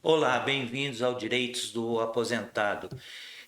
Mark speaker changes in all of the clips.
Speaker 1: Olá, bem-vindos ao Direitos do Aposentado.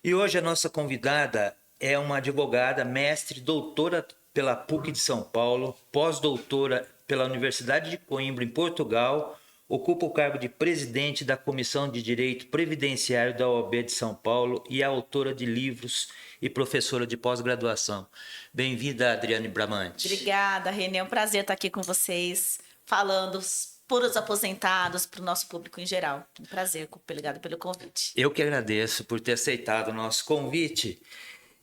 Speaker 1: E hoje a nossa convidada é uma advogada, mestre, doutora pela PUC de São Paulo, pós-doutora pela Universidade de Coimbra, em Portugal, ocupa o cargo de presidente da Comissão de Direito Previdenciário da OAB de São Paulo e é autora de livros e professora de pós-graduação. Bem-vinda, Adriane Bramante.
Speaker 2: Obrigada, Renê. É um prazer estar aqui com vocês, falando para os aposentados, para o nosso público em geral. Um prazer, obrigada pelo convite.
Speaker 1: Eu que agradeço por ter aceitado o nosso convite.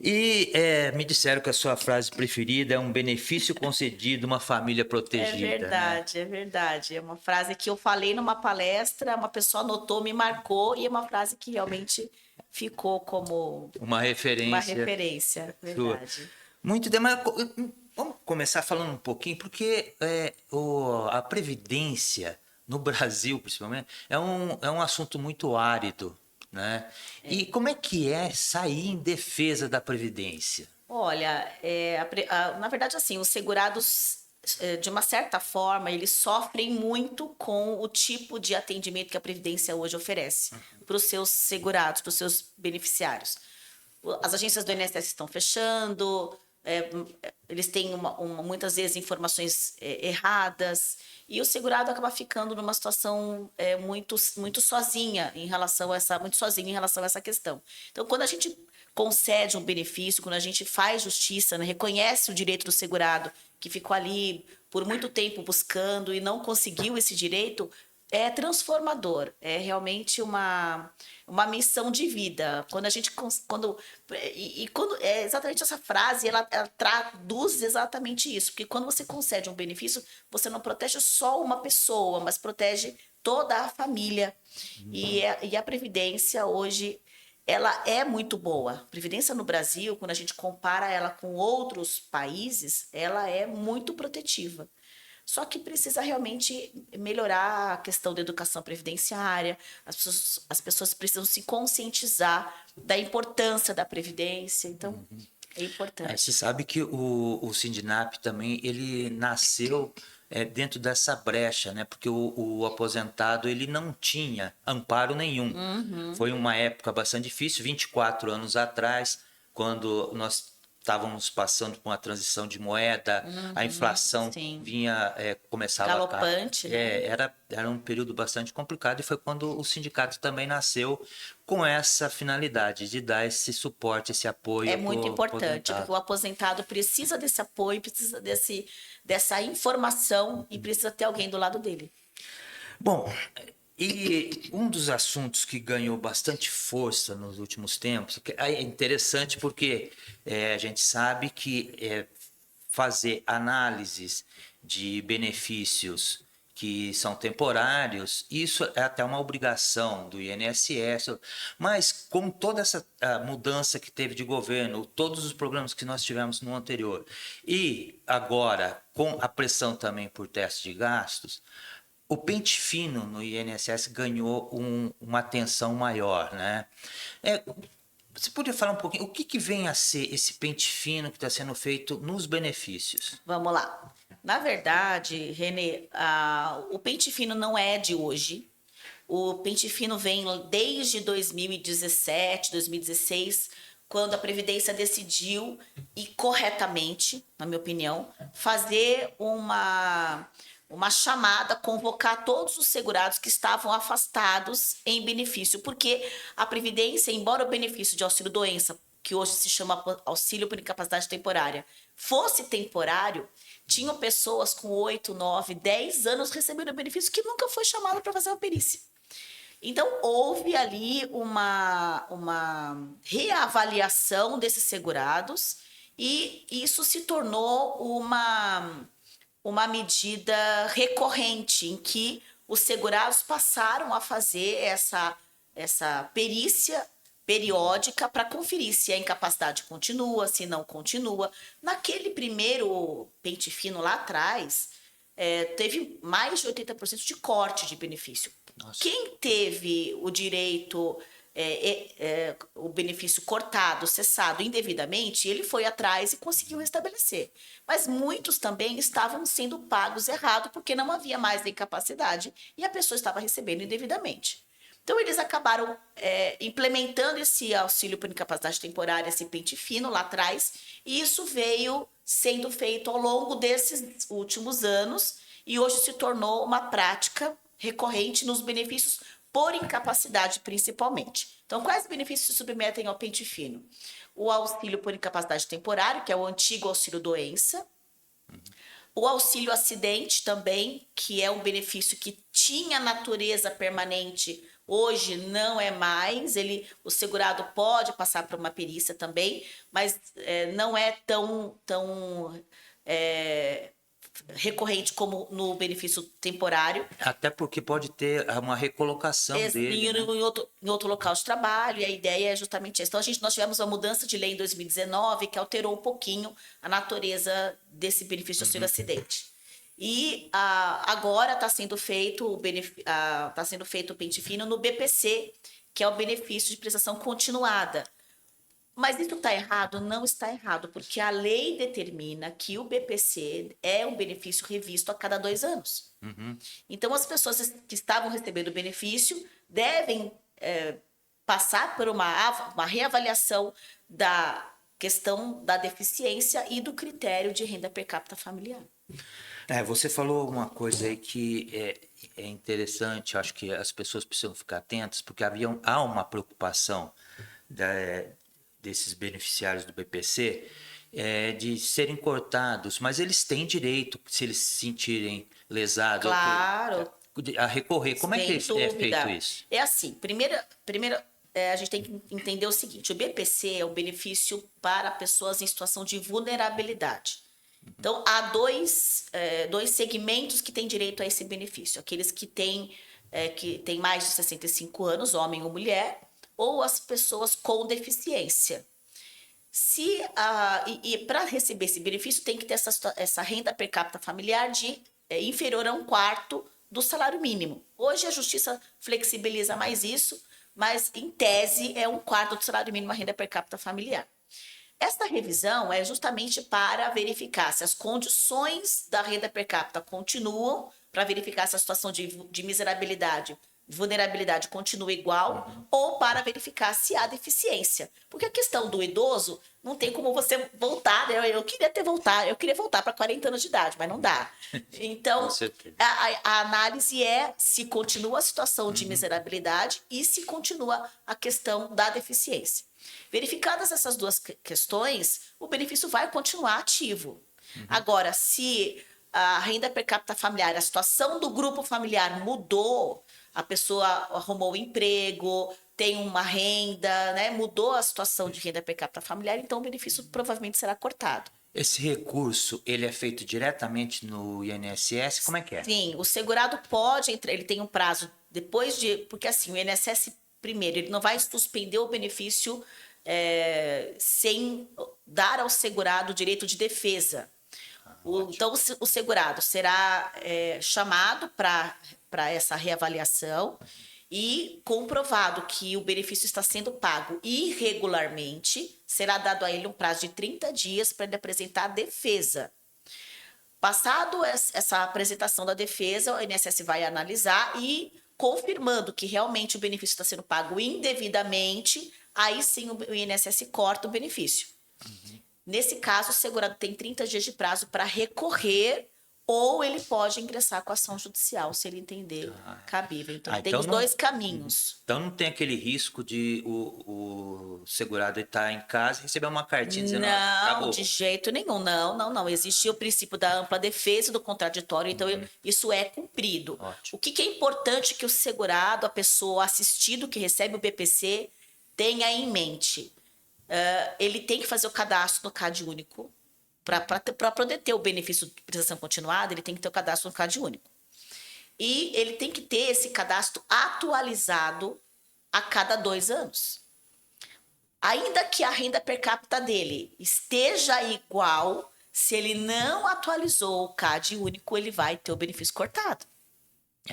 Speaker 1: E me disseram que a sua frase preferida é um benefício concedido, uma família protegida, né?
Speaker 2: É verdade. É uma frase que eu falei numa palestra, uma pessoa anotou, me marcou, e é uma frase que realmente ficou como
Speaker 1: Uma
Speaker 2: uma
Speaker 1: referência
Speaker 2: referência.
Speaker 1: sua.
Speaker 2: Verdade.
Speaker 1: Muito bem, mas vamos começar falando um pouquinho, porque a Previdência, no Brasil principalmente, é um assunto muito árido, né? E como é que é sair em defesa da Previdência?
Speaker 2: Olha, na verdade, assim, os segurados, de uma certa forma, eles sofrem muito com o tipo de atendimento que a Previdência hoje oferece para os seus segurados, para os seus beneficiários. As agências do INSS estão fechando, eles têm muitas vezes informações erradas, e o segurado acaba ficando numa situação muito sozinha em relação a essa questão. Então, quando a gente concede um benefício, quando a gente faz justiça, né, reconhece o direito do segurado que ficou ali por muito tempo buscando e não conseguiu esse direito, é transformador, é realmente uma missão de vida. Quando a gente quando é exatamente essa frase, ela traduz exatamente isso, porque quando você concede um benefício, você não protege só uma pessoa, mas protege toda a família. E a previdência hoje ela é muito boa. A previdência no Brasil, quando a gente compara ela com outros países, ela é muito protetiva. Só que precisa realmente melhorar a questão da educação previdenciária, as pessoas precisam se conscientizar da importância da previdência, então é
Speaker 1: Você
Speaker 2: importante.
Speaker 1: sabe que o Sindinap também ele nasceu dentro dessa brecha, né? Porque o aposentado ele não tinha amparo nenhum. Foi uma época bastante difícil, 24 anos atrás, quando nós estávamos passando por uma transição de moeda, a inflação
Speaker 2: Sim,
Speaker 1: vinha, começava
Speaker 2: galopante, né?
Speaker 1: era um período bastante complicado e foi quando o sindicato também nasceu com essa finalidade de dar esse suporte, esse
Speaker 2: É
Speaker 1: apoio para
Speaker 2: muito
Speaker 1: o
Speaker 2: importante,
Speaker 1: aposentado.
Speaker 2: porque o aposentado precisa desse apoio, precisa dessa informação e precisa ter alguém do lado dele.
Speaker 1: Bom, e um dos assuntos que ganhou bastante força nos últimos tempos, que é interessante porque a gente sabe que fazer análises de benefícios que são temporários, isso é até uma obrigação do INSS, mas com toda essa mudança que teve de governo, todos os problemas que nós tivemos no anterior, e agora com a pressão também por teste de gastos, o pente fino no INSS ganhou uma atenção maior, né? É, você podia falar um pouquinho, o que vem a ser esse pente fino que está sendo feito nos benefícios?
Speaker 2: Vamos lá. Na verdade, Renê, o pente fino não é de hoje. O pente fino vem desde 2017, 2016, quando a Previdência decidiu, e corretamente, na minha opinião, fazer uma chamada, convocar todos os segurados que estavam afastados em benefício, porque a Previdência, embora o benefício de auxílio-doença, que hoje se chama auxílio por incapacidade temporária, fosse temporário, tinham pessoas com 8, 9, 10 anos recebendo benefício que nunca foi chamado para fazer uma perícia. Então, houve ali uma reavaliação desses segurados e isso se tornou uma medida recorrente em que os segurados passaram a fazer essa perícia periódica para conferir se a incapacidade continua, se não continua. Naquele primeiro pente fino lá atrás, teve mais de 80% de corte de benefício.
Speaker 1: Nossa.
Speaker 2: Quem teve o direito, o benefício cortado, cessado indevidamente, ele foi atrás e conseguiu restabelecer. Mas muitos também estavam sendo pagos errado porque não havia mais a incapacidade e a pessoa estava recebendo indevidamente. Então, eles acabaram implementando esse auxílio por incapacidade temporária, esse pente fino lá atrás, e isso veio sendo feito ao longo desses últimos anos e hoje se tornou uma prática recorrente nos benefícios por incapacidade, principalmente. Então, quais benefícios se submetem ao pente fino? O auxílio por incapacidade temporária, que é o antigo auxílio doença, o auxílio acidente também, que é um benefício que tinha natureza permanente, hoje não é mais. O segurado pode passar por uma perícia também, mas não é tão recorrente como no benefício temporário.
Speaker 1: Até porque pode ter uma recolocação dele, né?
Speaker 2: Em outro local de trabalho, e a ideia é justamente essa. Então, nós tivemos uma mudança de lei em 2019 que alterou um pouquinho a natureza desse benefício de auxílio acidente. E agora está sendo feito o pente fino no BPC, que é o benefício de prestação continuada. Mas isso está errado? Não está errado, porque a lei determina que o BPC é um benefício revisto a cada 2 anos. Então, as pessoas que estavam recebendo o benefício devem passar por uma reavaliação da questão da deficiência e do critério de renda per capita familiar.
Speaker 1: Você falou uma coisa aí que é interessante, acho que as pessoas precisam ficar atentas, porque há uma preocupação desses beneficiários do BPC de serem cortados, mas eles têm direito, se eles se sentirem lesados,
Speaker 2: Claro.
Speaker 1: a recorrer. Como é que é feito isso?
Speaker 2: É assim, primeiro a gente tem que entender o seguinte: o BPC é um benefício para pessoas em situação de vulnerabilidade. Então, há dois segmentos que têm direito a esse benefício: aqueles que têm mais de 65 anos, homem ou mulher, ou as pessoas com deficiência. Para receber esse benefício, tem que ter essa renda per capita familiar inferior a 1/4 do salário mínimo. Hoje a Justiça flexibiliza mais isso, mas em tese é 1/4 do salário mínimo a renda per capita familiar. Esta revisão é justamente para verificar se as condições da renda per capita continuam, para verificar se a situação de miserabilidade, vulnerabilidade continua igual, ou para verificar se há deficiência. Porque a questão do idoso não tem como você voltar, né? Eu queria voltar para 40 anos de idade, mas não dá. Então, a análise é se continua a situação de miserabilidade e se continua a questão da deficiência. Verificadas essas duas questões, o benefício vai continuar ativo. Agora, se a renda per capita familiar, a situação do grupo familiar mudou, a pessoa arrumou um emprego, tem uma renda, né? Mudou a situação de renda per capita familiar, então o benefício provavelmente será cortado.
Speaker 1: Esse recurso, ele é feito diretamente no INSS? Como é que é?
Speaker 2: Sim, o segurado pode entrar, ele tem um prazo depois porque assim, o INSS, primeiro, ele não vai suspender o benefício sem dar ao segurado o direito de defesa. Então, o segurado será chamado para essa reavaliação e, comprovado que o benefício está sendo pago irregularmente, será dado a ele um prazo de 30 dias para ele apresentar a defesa. Passado essa apresentação da defesa, o INSS vai analisar e, confirmando que realmente o benefício está sendo pago indevidamente, aí sim o INSS corta o benefício. Nesse caso, o segurado tem 30 dias de prazo para recorrer, ou ele pode ingressar com ação judicial, se ele entender cabível. Então, tem os dois caminhos.
Speaker 1: Então, não tem aquele risco de o segurado estar em casa e receber uma cartinha dizendo, acabou.
Speaker 2: Não, de jeito nenhum. Não. Existe o princípio da ampla defesa e do contraditório, então isso é cumprido.
Speaker 1: Ótimo.
Speaker 2: O que é importante que o segurado, a pessoa assistida que recebe o BPC, tenha em mente? Ele tem que fazer o cadastro no CAD único. Para poder ter o benefício de prestação continuada, ele tem que ter o cadastro no CAD único. E ele tem que ter esse cadastro atualizado a cada 2 anos. Ainda que a renda per capita dele esteja igual, se ele não atualizou o CAD único, ele vai ter o benefício cortado.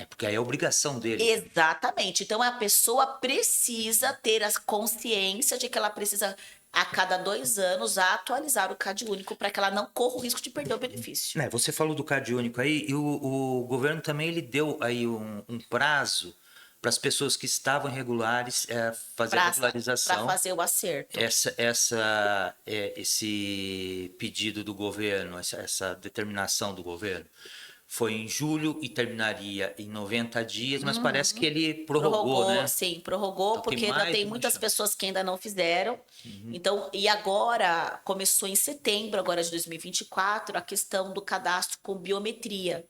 Speaker 1: Porque aí é obrigação dele.
Speaker 2: Exatamente. Então, a pessoa precisa ter a consciência de que ela precisa, a cada 2 anos, atualizar o CAD único para que ela não corra o risco de perder o benefício.
Speaker 1: Você falou do CAD único aí, e o governo também ele deu aí um prazo para as pessoas que estavam irregulares fazer a
Speaker 2: Para
Speaker 1: regularização.
Speaker 2: fazer o acerto.
Speaker 1: Esse pedido do governo, essa determinação do governo, foi em julho e terminaria em 90 dias, mas parece que ele prorrogou, né?
Speaker 2: Sim, prorrogou,
Speaker 1: Então, tem
Speaker 2: porque ainda
Speaker 1: mais
Speaker 2: tem
Speaker 1: uma
Speaker 2: muitas
Speaker 1: chance.
Speaker 2: pessoas que ainda não fizeram. Então, e agora, começou em setembro, agora de 2024, a questão do cadastro com biometria.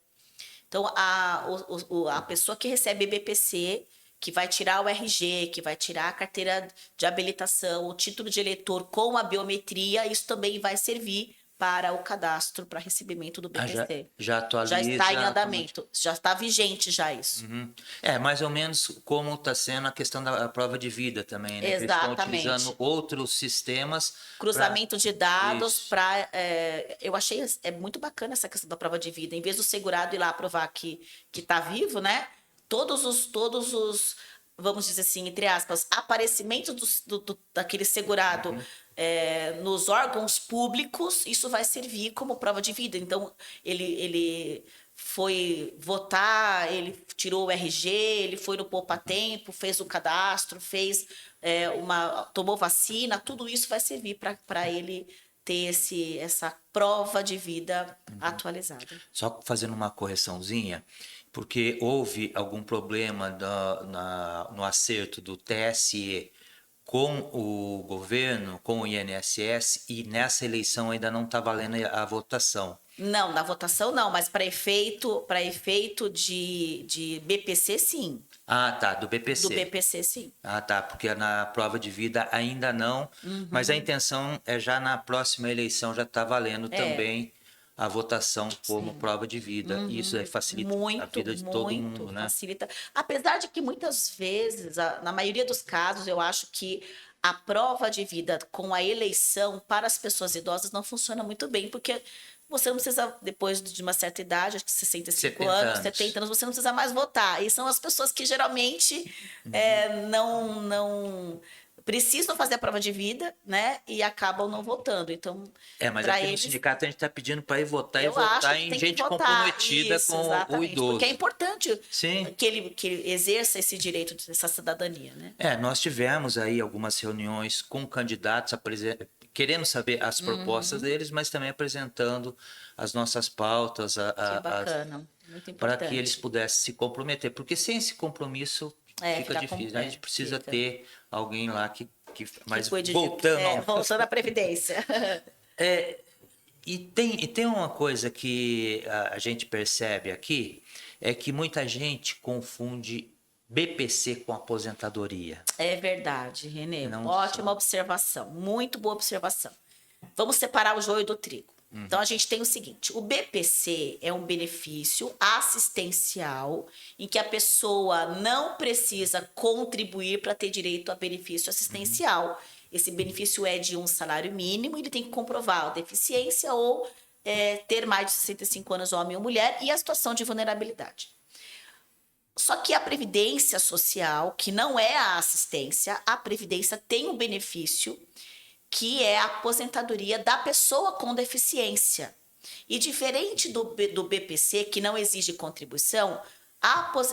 Speaker 2: Então, a pessoa que recebe BPC, que vai tirar o RG, que vai tirar a carteira de habilitação, o título de eleitor com a biometria, isso também vai servir para o cadastro, para recebimento do
Speaker 1: Já,
Speaker 2: BPC.
Speaker 1: já
Speaker 2: Já está em
Speaker 1: atualiza.
Speaker 2: andamento, já está vigente já isso.
Speaker 1: Mais ou menos como está sendo a questão da prova de vida também, né? Que eles estão
Speaker 2: Exatamente.
Speaker 1: utilizando outros sistemas para
Speaker 2: Cruzamento de dados
Speaker 1: isso.
Speaker 2: para. Eu achei muito bacana essa questão da prova de vida. Em vez do segurado ir lá provar que está vivo, né? Todos os, vamos dizer assim, entre aspas, aparecimentos daquele segurado nos órgãos públicos, isso vai servir como prova de vida. Então, ele foi votar, ele tirou o RG, ele foi no Poupa Tempo, fez o cadastro, tomou vacina, tudo isso vai servir para ele ter essa prova de vida atualizada.
Speaker 1: Só fazendo uma correçãozinha, porque houve algum problema no acerto do TSE com o governo, com o INSS, e nessa eleição ainda não está valendo a votação.
Speaker 2: Não, na votação não, mas para efeito de BPC, sim.
Speaker 1: Ah, tá, do BPC.
Speaker 2: Do BPC, sim.
Speaker 1: Ah, tá, porque na prova de vida ainda não, mas a intenção é já na próxima eleição já está valendo também a votação como prova de vida. Isso aí facilita a vida de todo mundo, né?
Speaker 2: Facilita. Apesar de que muitas vezes, na maioria dos casos, eu acho que a prova de vida com a eleição para as pessoas idosas não funciona muito bem, porque você não precisa, depois de uma certa idade, acho que 65 anos, 70 anos, você não precisa mais votar. E são as pessoas que geralmente não precisam fazer a prova de vida, né? E acabam não votando. Então,
Speaker 1: Mas
Speaker 2: para
Speaker 1: aqui no
Speaker 2: eles,
Speaker 1: sindicato a gente está pedindo para ir votar e
Speaker 2: eu acho
Speaker 1: votar
Speaker 2: que
Speaker 1: em
Speaker 2: tem que
Speaker 1: gente
Speaker 2: votar.
Speaker 1: comprometida
Speaker 2: Isso,
Speaker 1: com o
Speaker 2: exatamente,
Speaker 1: idoso.
Speaker 2: porque é importante
Speaker 1: Sim.
Speaker 2: que ele exerça esse direito, essa cidadania, né?
Speaker 1: Nós tivemos aí algumas reuniões com candidatos querendo saber as propostas deles, mas também apresentando as nossas pautas
Speaker 2: Que bacana, muito importante.
Speaker 1: para que eles pudessem se comprometer, porque sem esse compromisso fica difícil. A gente precisa ter alguém lá que mas
Speaker 2: voltando à Previdência.
Speaker 1: E tem uma coisa que a gente percebe aqui, é que muita gente confunde BPC com aposentadoria.
Speaker 2: É verdade, Renê.
Speaker 1: Não
Speaker 2: Ótima
Speaker 1: são.
Speaker 2: observação, muito boa observação. Vamos separar o joio do trigo. Então, a gente tem o seguinte: o BPC é um benefício assistencial em que a pessoa não precisa contribuir para ter direito a benefício assistencial. Esse benefício é de um salário mínimo, ele tem que comprovar a deficiência ou ter mais de 65 anos, homem ou mulher, e a situação de vulnerabilidade. Só que a Previdência Social, que não é a assistência, a Previdência tem um benefício que é a aposentadoria da pessoa com deficiência. E diferente do BPC, que não exige contribuição,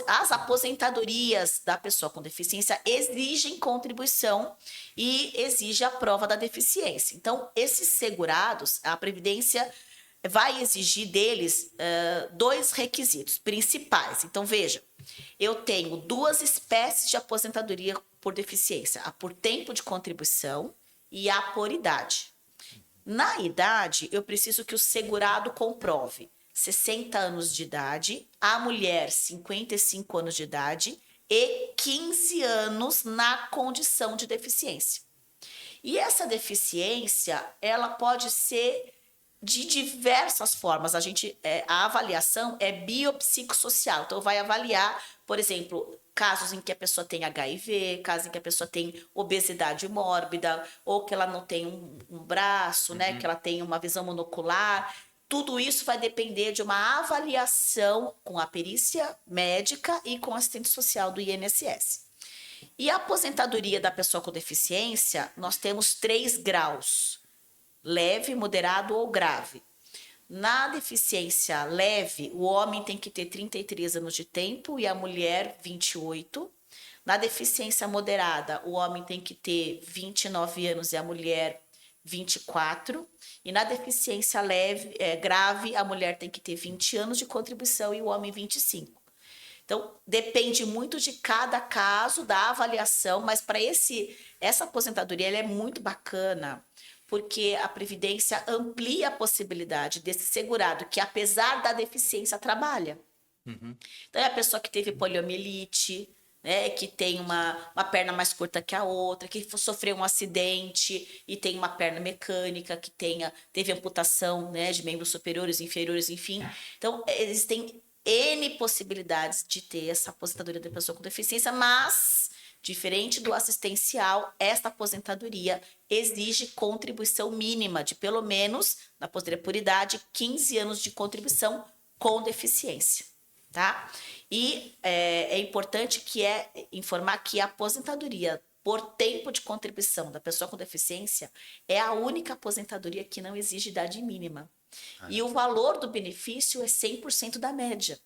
Speaker 2: as aposentadorias da pessoa com deficiência exigem contribuição e exige a prova da deficiência. Então, esses segurados, a Previdência vai exigir deles dois requisitos principais. Então, veja, eu tenho duas espécies de aposentadoria por deficiência: a por tempo de contribuição e a por idade. Na idade, eu preciso que o segurado comprove 60 anos de idade, a mulher 55 anos de idade e 15 anos na condição de deficiência. E essa deficiência, ela pode ser de diversas formas. A avaliação é biopsicossocial. Então, vai avaliar, por exemplo, casos em que a pessoa tem HIV, casos em que a pessoa tem obesidade mórbida, ou que ela não tem um braço, né? Que ela tem uma visão monocular. Tudo isso vai depender de uma avaliação com a perícia médica e com o assistente social do INSS. E a aposentadoria da pessoa com deficiência, nós temos 3 graus: leve, moderado ou grave. Na deficiência leve, o homem tem que ter 33 anos de tempo e a mulher 28. Na deficiência moderada, o homem tem que ter 29 anos e a mulher 24. E na deficiência grave, a mulher tem que ter 20 anos de contribuição e o homem 25. Então, depende muito de cada caso, da avaliação, mas para essa aposentadoria ela é muito bacana, porque a Previdência amplia a possibilidade desse segurado, que apesar da deficiência, trabalha. Então, é a pessoa que teve poliomielite, né, que tem uma perna mais curta que a outra, que sofreu um acidente e tem uma perna mecânica, que teve amputação, né, de membros superiores, inferiores, enfim. Então, existem N possibilidades de ter essa aposentadoria da pessoa com deficiência, mas, diferente do assistencial, esta aposentadoria exige contribuição mínima de pelo menos, na aposentadoria por idade, 15 anos de contribuição com deficiência. Tá? E é importante informar que a aposentadoria por tempo de contribuição da pessoa com deficiência é a única aposentadoria que não exige idade mínima. E o valor do benefício é 100% da média.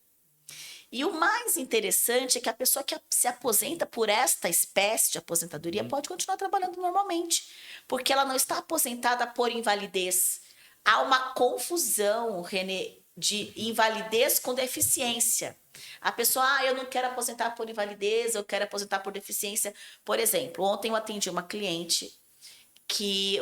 Speaker 2: E o mais interessante é que a pessoa que se aposenta por esta espécie de aposentadoria pode continuar trabalhando normalmente, porque ela não está aposentada por invalidez. Há uma confusão, Renê, de invalidez com deficiência. A pessoa, eu não quero aposentar por invalidez, eu quero aposentar por deficiência. Por exemplo, ontem eu atendi uma cliente,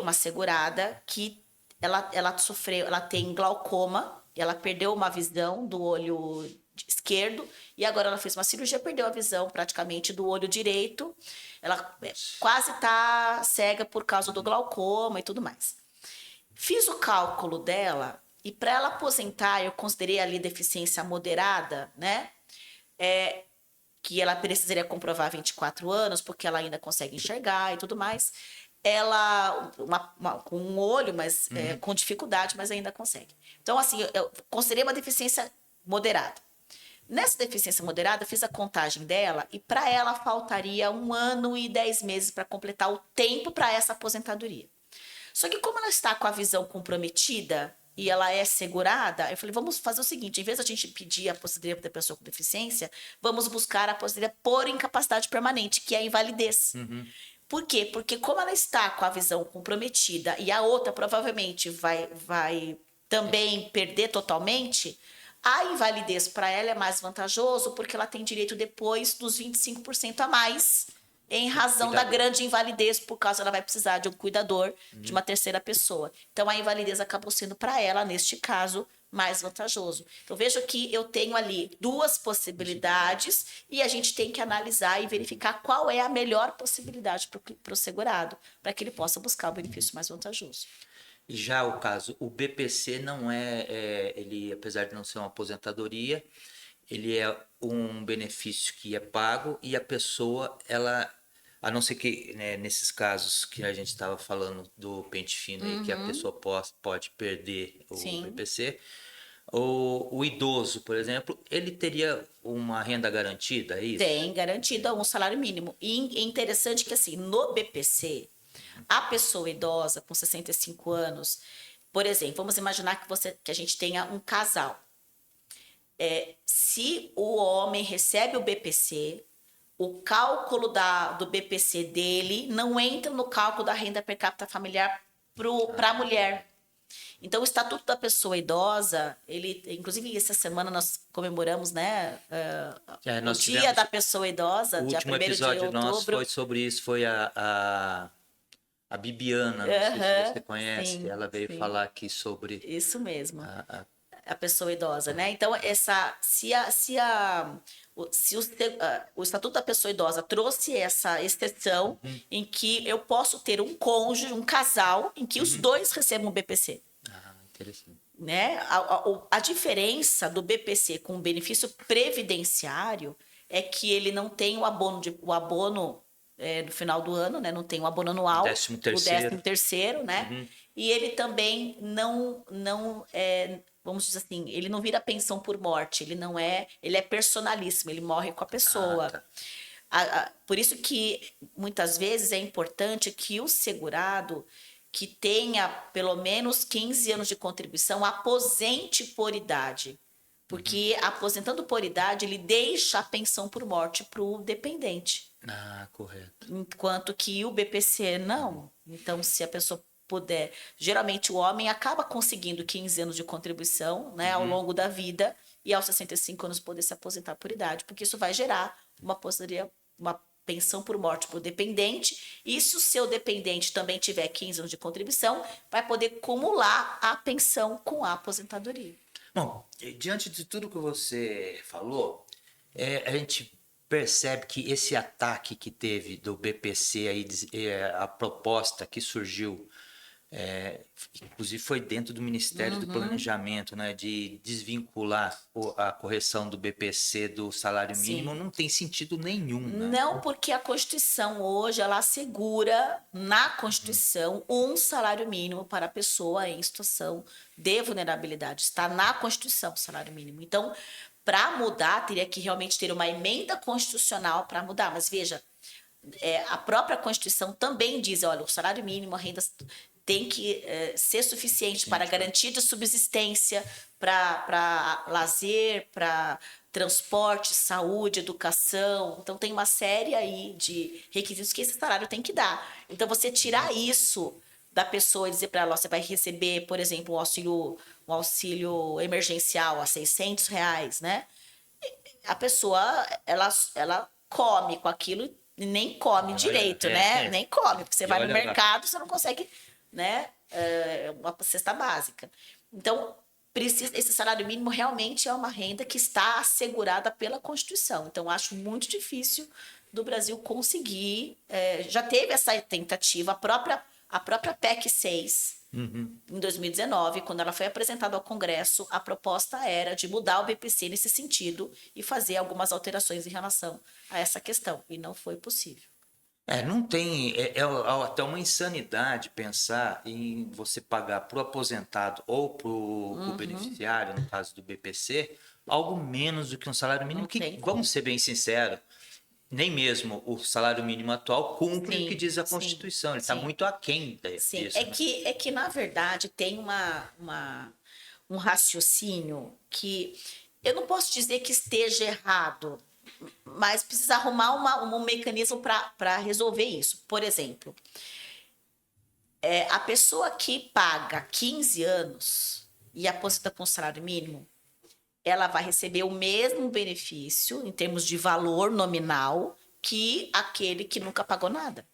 Speaker 2: uma segurada, que ela tem glaucoma, ela perdeu uma visão do olho esquerdo e agora ela fez uma cirurgia, perdeu a visão praticamente do olho direito. Ela quase está cega por causa do glaucoma e tudo mais. Fiz o cálculo dela e para ela aposentar, eu considerei ali deficiência moderada, né? Que ela precisaria comprovar 24 anos, porque ela ainda consegue enxergar e tudo mais. Ela, com um olho, mas com dificuldade, mas ainda consegue. Então, assim, eu considerei uma deficiência moderada. Nessa deficiência moderada, eu fiz a contagem dela e para ela faltaria 1 ano e 10 meses para completar o tempo para essa aposentadoria. Só que como ela está com a visão comprometida e ela é segurada, eu falei, vamos fazer o seguinte, em vez de a gente pedir a aposentadoria da pessoa com deficiência, vamos buscar a aposentadoria por incapacidade permanente, que é a invalidez. Por quê? Porque como ela está com a visão comprometida e a outra provavelmente vai também perder totalmente, a invalidez para ela é mais vantajoso porque ela tem direito depois dos 25% a mais em razão da grande invalidez, por causa ela vai precisar de um cuidador, de uma terceira pessoa. Então, a invalidez acabou sendo para ela, neste caso, mais vantajoso. Então, veja que eu tenho ali 2 possibilidades e a gente tem que analisar e verificar qual é a melhor possibilidade para o segurado, para que ele possa buscar o benefício mais vantajoso.
Speaker 1: E já o caso, o BPC não ele, apesar de não ser uma aposentadoria, ele é um benefício que é pago e a pessoa, a não ser que, né, nesses casos que a gente estava falando do pente fino aí, que a pessoa pode perder o BPC, o idoso, por exemplo, ele teria uma renda garantida, é isso?
Speaker 2: Tem garantida um salário mínimo. E é interessante que, assim, no BPC, a pessoa idosa com 65 anos, por exemplo, vamos imaginar que a gente tenha um casal. Se o homem recebe o BPC, o cálculo do BPC dele não entra no cálculo da renda per capita familiar para a mulher. Então, o Estatuto da Pessoa Idosa, inclusive essa semana nós comemoramos, né, o Dia da Pessoa Idosa, dia 1º de outubro. O último episódio nosso
Speaker 1: foi sobre isso, foi a Bibiana, não sei se você conhece,
Speaker 2: sim,
Speaker 1: ela veio falar aqui sobre...
Speaker 2: Isso mesmo, a pessoa idosa, né? Então, o Estatuto da Pessoa Idosa trouxe essa exceção em que eu posso ter um cônjuge, um casal, em que os dois recebam o BPC.
Speaker 1: Interessante.
Speaker 2: Né? A diferença do BPC com o benefício previdenciário é que ele não tem o abono no final do ano, né? Não tem o abono anual, o 13º, né? E ele também não vamos dizer assim, ele não vira pensão por morte, ele é personalíssimo, ele morre com a pessoa.
Speaker 1: Tá.
Speaker 2: Por isso que muitas vezes é importante que o segurado que tenha pelo menos 15 anos de contribuição aposente por idade, Porque aposentando por idade, ele deixa a pensão por morte para o dependente.
Speaker 1: Ah, correto.
Speaker 2: Enquanto que o BPC não. Então, se a pessoa puder. Geralmente, o homem acaba conseguindo 15 anos de contribuição, né, ao longo da vida, e aos 65 anos poder se aposentar por idade, porque isso vai gerar uma aposentadoria, uma pensão por morte para o dependente. E se o seu dependente também tiver 15 anos de contribuição, vai poder acumular a pensão com a aposentadoria.
Speaker 1: Bom, diante de tudo que você falou, a gente percebe que esse ataque que teve do BPC, aí, a proposta que surgiu, inclusive foi dentro do Ministério do Planejamento, né, de desvincular a correção do BPC do salário mínimo, não tem sentido nenhum, né?
Speaker 2: Não, porque a Constituição hoje, ela assegura na Constituição um salário mínimo para a pessoa em situação de vulnerabilidade. Está na Constituição o salário mínimo. Então, para mudar, teria que realmente ter uma emenda constitucional para mudar. Mas veja, a própria Constituição também diz, olha, o salário mínimo, a renda tem que ser suficiente para garantia de subsistência, para lazer, para transporte, saúde, educação. Então, tem uma série aí de requisitos que esse salário tem que dar. Então, você tirar isso da pessoa e dizer para ela, você vai receber, por exemplo, um auxílio emergencial a R$ 600, né? A pessoa, ela come com aquilo e nem come direito, né? Nem come, porque você vai no mercado, você não consegue, né? Uma cesta básica. Então, esse salário mínimo realmente é uma renda que está assegurada pela Constituição. Então, acho muito difícil do Brasil conseguir. Já teve essa tentativa, a própria PEC 6, em 2019, quando ela foi apresentada ao Congresso, a proposta era de mudar o BPC nesse sentido e fazer algumas alterações em relação a essa questão. E não foi possível.
Speaker 1: Não tem. É até uma insanidade pensar em você pagar para o aposentado ou para o beneficiário, no caso do BPC, algo menos do que um salário mínimo, que, vamos ser bem sinceros, nem mesmo o salário mínimo atual cumpre o que diz a Constituição. Ele está muito aquém disso.
Speaker 2: É que, na verdade, tem um raciocínio que eu não posso dizer que esteja errado, mas precisa arrumar um mecanismo para resolver isso. Por exemplo, a pessoa que paga 15 anos e aposenta com salário mínimo, ela vai receber o mesmo benefício, em termos de valor nominal, que aquele que nunca pagou nada.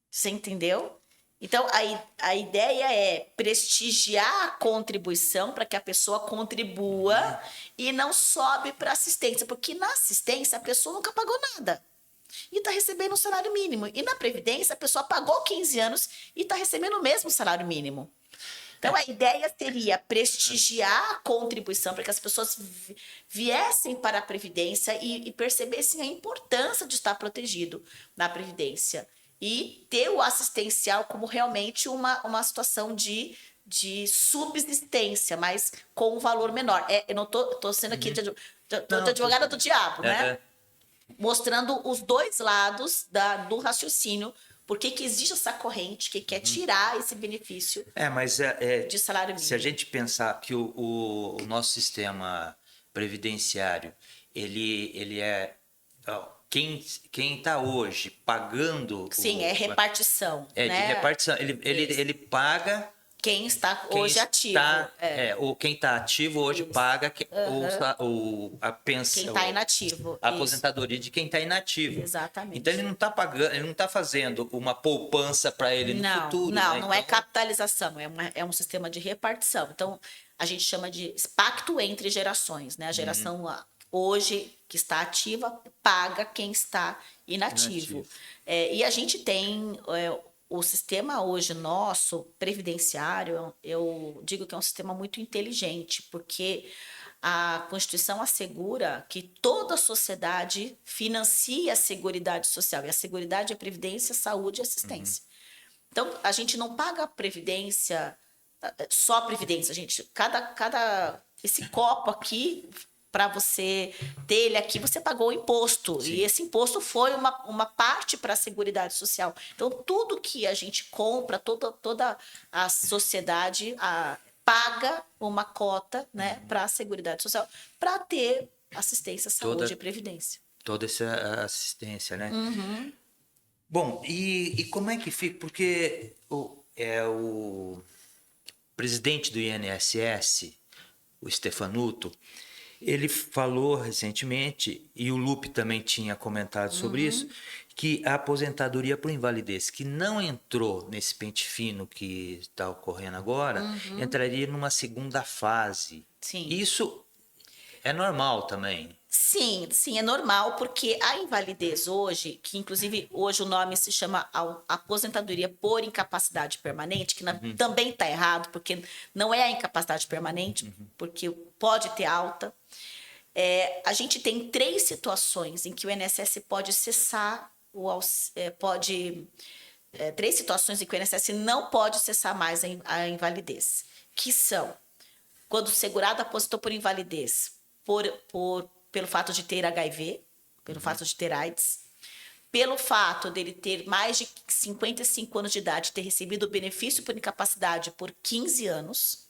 Speaker 2: Você entendeu? Então, a ideia é prestigiar a contribuição para que a pessoa contribua e não sobe para assistência, porque na assistência a pessoa nunca pagou nada e está recebendo um salário mínimo. E na Previdência a pessoa pagou 15 anos e está recebendo o mesmo salário mínimo. Então, a ideia seria prestigiar a contribuição para que as pessoas viessem para a Previdência e percebessem a importância de estar protegido na Previdência. E ter o assistencial como realmente uma situação de subsistência, mas com um valor menor. Eu não tô sendo aqui de advogada do diabo, né? Mostrando os dois lados do raciocínio. Por que existe essa corrente que quer tirar esse benefício de salário mínimo?
Speaker 1: Se a gente pensar que o nosso sistema previdenciário, ele é... Quem está hoje pagando...
Speaker 2: Sim, é repartição.
Speaker 1: De repartição. Ele paga...
Speaker 2: Quem está hoje ativo.
Speaker 1: Quem está ativo hoje paga a pensão.
Speaker 2: Quem está inativo.
Speaker 1: A aposentadoria de quem está inativo.
Speaker 2: Exatamente.
Speaker 1: Então ele não está pagando, ele não está fazendo uma poupança para ele no futuro.
Speaker 2: Não é capitalização, é um sistema de repartição. Então, a gente chama de pacto entre gerações, né? A geração hoje que está ativa paga quem está inativo. E a gente tem o sistema hoje nosso, previdenciário, eu digo que é um sistema muito inteligente, porque a Constituição assegura que toda a sociedade financia a Seguridade Social. E a Seguridade é Previdência, Saúde e Assistência. Então, a gente não paga a Previdência, só a Previdência, gente. Esse copo aqui, para você ter ele aqui, você pagou o imposto. Sim. E esse imposto foi uma parte para a Seguridade Social. Então, tudo que a gente compra, toda a sociedade paga uma cota, né, para a Seguridade Social, para ter assistência, saúde e previdência.
Speaker 1: Toda essa assistência, né? Bom, e como é que fica? Porque o presidente do INSS, o Stefanuto, ele falou recentemente, e o Lupe também tinha comentado sobre isso, que a aposentadoria por invalidez, que não entrou nesse pente fino que está ocorrendo agora, entraria numa segunda fase.
Speaker 2: Sim.
Speaker 1: Isso é normal também.
Speaker 2: Sim, é normal, porque a invalidez hoje, que inclusive hoje o nome se chama aposentadoria por incapacidade permanente, que também está errado, porque não é a incapacidade permanente, porque pode ter alta. A gente tem 3 situações em que o INSS pode cessar três situações em que o INSS não pode cessar mais a invalidez, que são quando o segurado aposentou por invalidez pelo fato de ter HIV, pelo fato de ter AIDS, pelo fato dele ter mais de 55 anos de idade, ter recebido o benefício por incapacidade por 15 anos,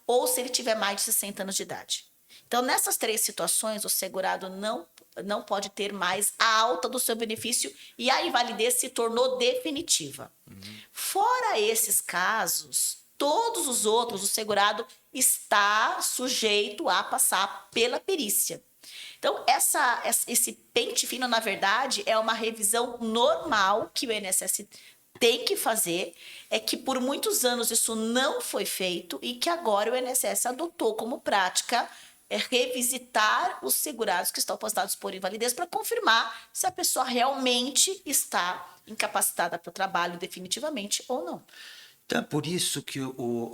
Speaker 2: ou se ele tiver mais de 60 anos de idade. Então, nessas 3 situações, o segurado não pode ter mais a alta do seu benefício e a invalidez se tornou definitiva. Fora esses casos, todos os outros, o segurado está sujeito a passar pela perícia. Então, esse pente fino, na verdade, é uma revisão normal que o INSS tem que fazer, é que por muitos anos isso não foi feito e que agora o INSS adotou como prática revisitar os segurados que estão aposentados por invalidez para confirmar se a pessoa realmente está incapacitada para o trabalho definitivamente ou não.
Speaker 1: Então, é por isso que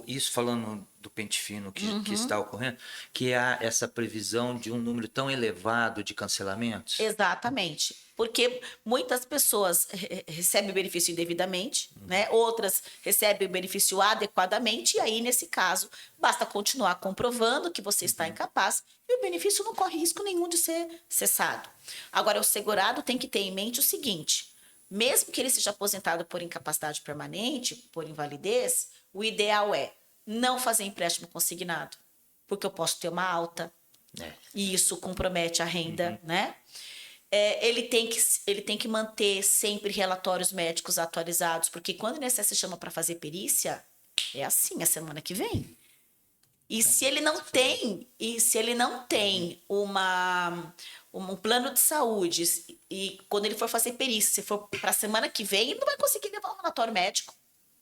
Speaker 1: isso falando do pente fino que está ocorrendo, que há essa previsão de um número tão elevado de cancelamentos?
Speaker 2: Exatamente. Porque muitas pessoas recebem o benefício indevidamente, né? Outras recebem o benefício adequadamente, e aí, nesse caso, basta continuar comprovando que você está incapaz e o benefício não corre risco nenhum de ser cessado. Agora, o segurado tem que ter em mente o seguinte: mesmo que ele seja aposentado por incapacidade permanente, por invalidez, o ideal é não fazer empréstimo consignado, porque eu posso ter uma alta, e isso compromete a renda, né? Ele tem que manter sempre relatórios médicos atualizados, porque quando o INSS chama para fazer perícia, é assim, a semana que vem. E se ele não tem, um plano de saúde, e quando ele for fazer perícia, se for para a semana que vem, ele não vai conseguir levar um relatório médico,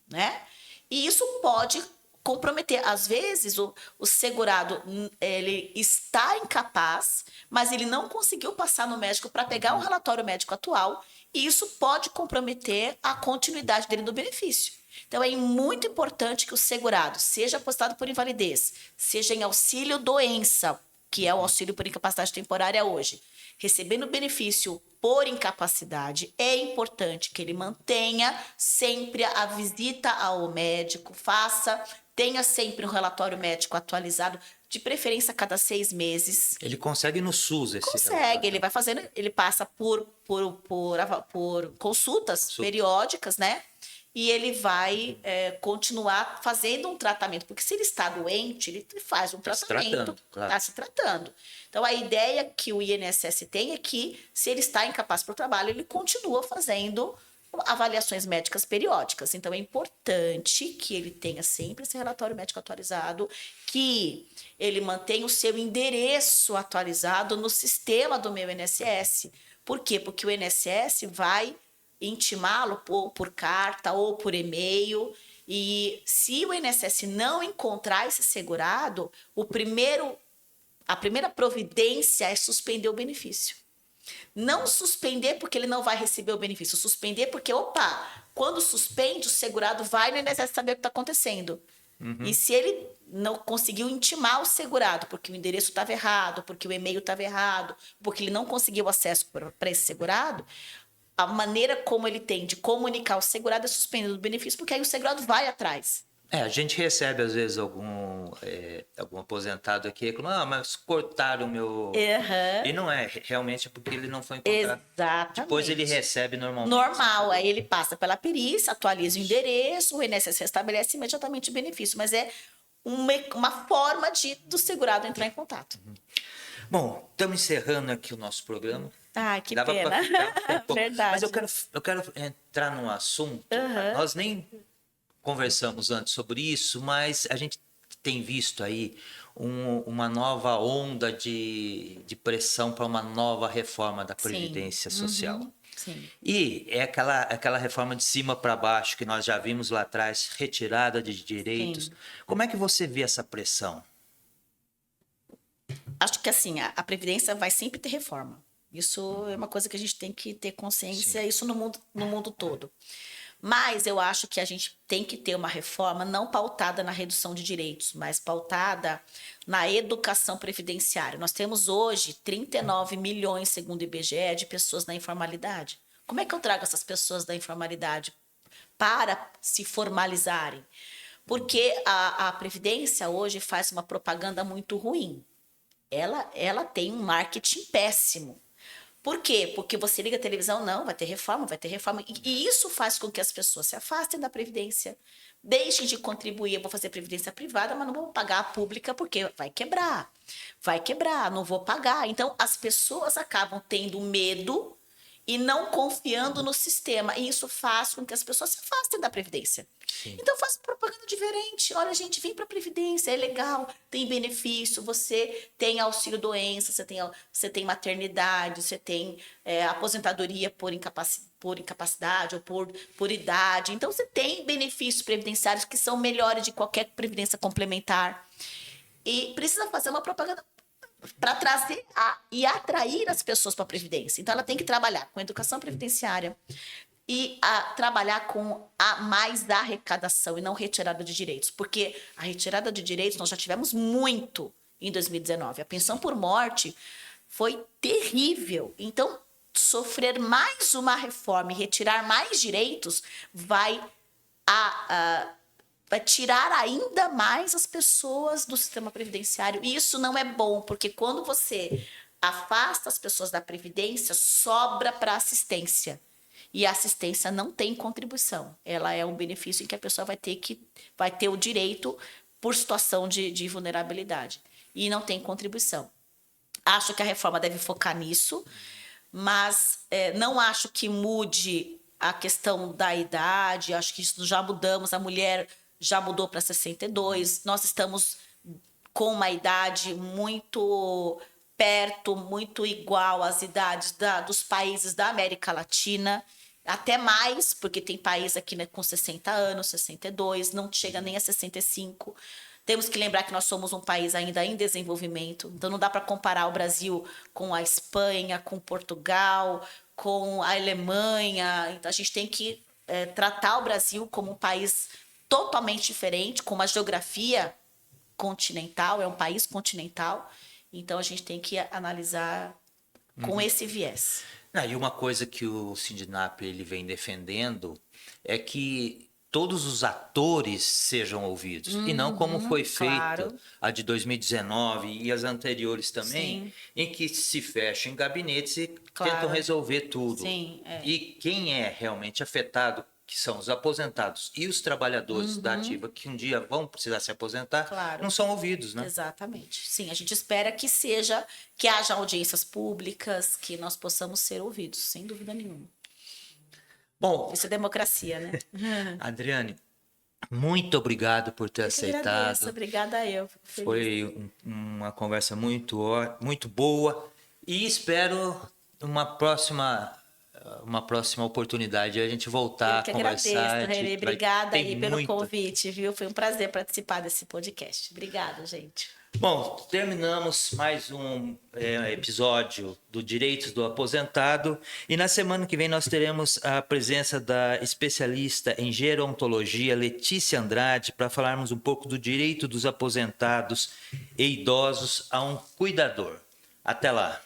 Speaker 2: né? E isso pode comprometer. Às vezes, o segurado ele está incapaz, mas ele não conseguiu passar no médico para pegar um relatório médico atual, e isso pode comprometer a continuidade dele do benefício. Então, é muito importante que o segurado seja aposentado por invalidez, seja em auxílio doença, que é o auxílio por incapacidade temporária hoje, recebendo benefício por incapacidade, é importante que ele mantenha sempre a visita ao médico, tenha sempre um relatório médico atualizado, de preferência a cada 6 meses.
Speaker 1: Ele consegue no SUS esse
Speaker 2: Consegue,
Speaker 1: relatório?
Speaker 2: ele vai fazendo, ele passa por consultas periódicas, né? E ele vai continuar fazendo um tratamento, porque se ele está doente, ele faz um tratamento, está se tratando. Então, a ideia que o INSS tem é que, se ele está incapaz para o trabalho, ele continua fazendo avaliações médicas periódicas. Então, é importante que ele tenha sempre esse relatório médico atualizado, que ele mantenha o seu endereço atualizado no sistema do meu INSS. Por quê? Porque o INSS vai intimá-lo ou por carta ou por e-mail, e se o INSS não encontrar esse segurado, a primeira providência é suspender o benefício. Não suspender porque ele não vai receber o benefício, suspender porque, quando suspende, o segurado vai no INSS saber o que está acontecendo. E se ele não conseguiu intimar o segurado, porque o endereço estava errado, porque o e-mail estava errado, porque ele não conseguiu acesso para esse segurado, a maneira como ele tem de comunicar o segurado é suspendendo o benefício, porque aí o segurado vai atrás.
Speaker 1: A gente recebe, às vezes, algum aposentado aqui reclamando, mas cortaram o meu... E não é, realmente é porque ele não foi encontrado.
Speaker 2: Exatamente.
Speaker 1: Depois ele recebe normalmente.
Speaker 2: Normal, aí ele passa pela perícia, atualiza o endereço, o INSS restabelece imediatamente o benefício, mas é uma forma do segurado entrar em contato.
Speaker 1: Bom, estamos encerrando aqui o nosso programa.
Speaker 2: Ah, que
Speaker 1: Dava
Speaker 2: pena.
Speaker 1: pra ficar um pouco.
Speaker 2: Verdade.
Speaker 1: Mas eu quero entrar num assunto. Nós nem conversamos antes sobre isso, mas a gente tem visto aí uma nova onda de pressão para uma nova reforma da Previdência Social.
Speaker 2: Sim.
Speaker 1: E é aquela reforma de cima para baixo que nós já vimos lá atrás, retirada de direitos.
Speaker 2: Sim.
Speaker 1: Como é que você vê essa pressão?
Speaker 2: Acho que assim, a Previdência vai sempre ter reforma. Isso é uma coisa que a gente tem que ter consciência, isso no mundo todo. Mas eu acho que a gente tem que ter uma reforma não pautada na redução de direitos, mas pautada na educação previdenciária. Nós temos hoje 39 milhões, segundo o IBGE, de pessoas na informalidade. Como é que eu trago essas pessoas da informalidade para se formalizarem? Porque a Previdência hoje faz uma propaganda muito ruim. Ela tem um marketing péssimo. Por quê? Porque você liga a televisão, não, vai ter reforma, vai ter reforma. E isso faz com que as pessoas se afastem da Previdência, deixem de contribuir. Eu vou fazer Previdência privada, mas não vou pagar a pública porque vai quebrar, não vou pagar. Então, as pessoas acabam tendo medo e não confiando no sistema. E isso faz com que as pessoas se afastem da Previdência.
Speaker 1: Sim.
Speaker 2: Então faz propaganda diferente. Olha, gente, vem para a Previdência, é legal, tem benefício, você tem auxílio doença, você tem maternidade, você tem aposentadoria por incapacidade ou por idade. Então você tem benefícios previdenciários que são melhores de qualquer previdência complementar. E precisa fazer uma propaganda para trazer e atrair as pessoas para a Previdência. Então ela tem que trabalhar com educação previdenciária, e trabalhar com mais da arrecadação e não retirada de direitos. Porque a retirada de direitos nós já tivemos muito em 2019. A pensão por morte foi terrível. Então, sofrer mais uma reforma e retirar mais direitos vai tirar ainda mais as pessoas do sistema previdenciário. E isso não é bom, porque quando você afasta as pessoas da Previdência, sobra para assistência. E a assistência não tem contribuição. Ela é um benefício em que a pessoa vai ter o direito por situação de vulnerabilidade. E não tem contribuição. Acho que a reforma deve focar nisso, mas não acho que mude a questão da idade. Acho que isso já mudamos. A mulher já mudou para 62. Nós estamos com uma idade muito perto, muito igual às idades dos países da América Latina. Até mais, porque tem país aqui, né, com 60 anos, 62, não chega nem a 65. Temos que lembrar que nós somos um país ainda em desenvolvimento, então não dá para comparar o Brasil com a Espanha, com Portugal, com a Alemanha. Então a gente tem que tratar o Brasil como um país totalmente diferente, com uma geografia continental, é um país continental. Então a gente tem que analisar com esse viés.
Speaker 1: E uma coisa que o Sindinap ele vem defendendo é que todos os atores sejam ouvidos. E não como foi feito a de 2019 e as anteriores também,
Speaker 2: Sim.
Speaker 1: em que se fecham em gabinetes e tentam resolver tudo.
Speaker 2: Sim,
Speaker 1: E quem é realmente afetado, que são os aposentados e os trabalhadores da ativa, que um dia vão precisar se aposentar, não são ouvidos, né?
Speaker 2: Exatamente. Sim, a gente espera que haja audiências públicas, que nós possamos ser ouvidos, sem dúvida nenhuma.
Speaker 1: Bom,
Speaker 2: isso é democracia, né?
Speaker 1: Adriane, muito obrigado por ter aceitado.
Speaker 2: Agradeço, obrigada eu. Fico feliz.
Speaker 1: Foi uma conversa muito boa e espero uma próxima oportunidade a gente voltar a conversar.
Speaker 2: Agradeço, Renê. Obrigada aí pelo convite, viu? Foi um prazer participar desse podcast. Obrigada, gente.
Speaker 1: Bom, terminamos mais um episódio do Direitos do Aposentado e na semana que vem nós teremos a presença da especialista em gerontologia Letícia Andrade para falarmos um pouco do direito dos aposentados e idosos a um cuidador. Até lá!